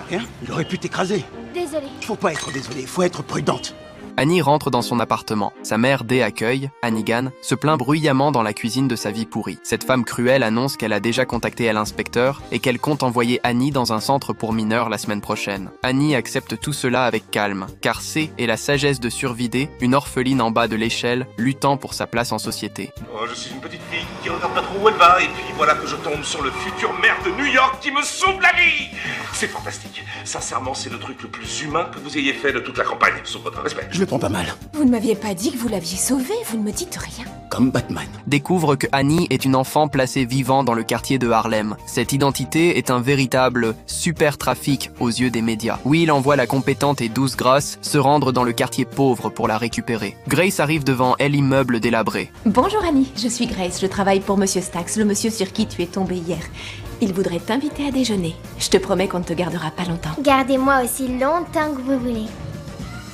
Rien? Il aurait pu t'écraser. Désolée. Faut pas être désolé, faut être prudente. Annie rentre dans son appartement. Sa mère, Dee accueille, Hannigan, se plaint bruyamment dans la cuisine de sa vie pourrie. Cette femme cruelle annonce qu'elle a déjà contacté l'inspecteur et qu'elle compte envoyer Annie dans un centre pour mineurs la semaine prochaine. Annie accepte tout cela avec calme, car c'est la sagesse de survider, une orpheline en bas de l'échelle, luttant pour sa place en société. Oh, je suis une petite fille qui regarde pas trop où elle va, et puis voilà que je tombe sur le futur maire de New York qui me sauve la vie. C'est fantastique. Sincèrement, c'est le truc le plus humain que vous ayez fait de toute la campagne, sous votre respect. Je le prends pas mal. Vous ne m'aviez pas dit que vous l'aviez sauvé, vous ne me dites rien. Comme Batman. Découvre que Annie est une enfant placée vivant dans le quartier de Harlem. Cette identité est un véritable super trafic aux yeux des médias. Will envoie la compétente et douce Grace se rendre dans le quartier pauvre pour la récupérer. Grace arrive devant l'immeuble délabré. Bonjour Annie, je suis Grace, je travaille pour Monsieur Stax, le monsieur sur qui tu es tombé hier. Il voudrait t'inviter à déjeuner. Je te promets qu'on ne te gardera pas longtemps. Gardez-moi aussi longtemps que vous voulez.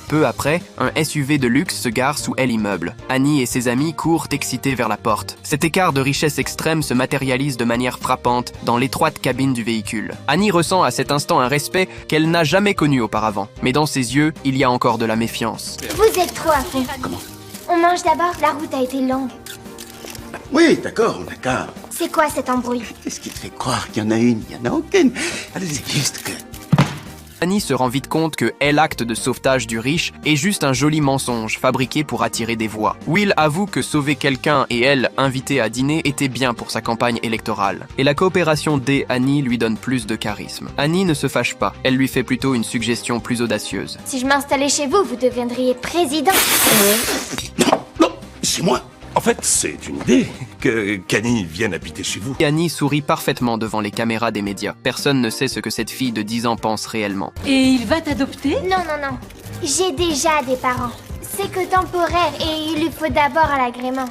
Peu après, un SUV de luxe se gare sous l'immeuble. Annie et ses amis courent excités vers la porte. Cet écart de richesse extrême se matérialise de manière frappante dans l'étroite cabine du véhicule. Annie ressent à cet instant un respect qu'elle n'a jamais connu auparavant. Mais dans ses yeux, il y a encore de la méfiance. Vous êtes trop à fond. Comment? On mange d'abord, la route a été longue. Oui, d'accord, on a qu'à... C'est quoi cette embrouille? Qu'est-ce qui te fait croire qu'il y en a une? Il y en a aucune. Allez, c'est juste que... Annie se rend vite compte que l'acte de sauvetage du riche est juste un joli mensonge fabriqué pour attirer des voix. Will avoue que sauver quelqu'un et elle, inviter à dîner, était bien pour sa campagne électorale. Et la coopération d'Annie lui donne plus de charisme. Annie ne se fâche pas, elle lui fait plutôt une suggestion plus audacieuse. Si je m'installais chez vous, vous deviendriez président. Non, c'est moi. En fait, c'est une idée que Kenny vienne habiter chez vous. Et Annie sourit parfaitement devant les caméras des médias. Personne ne sait ce que cette fille de 10 ans pense réellement. Et il va t'adopter? Non, non, non. J'ai déjà des parents. C'est que temporaire et il lui faut d'abord à l'agrément.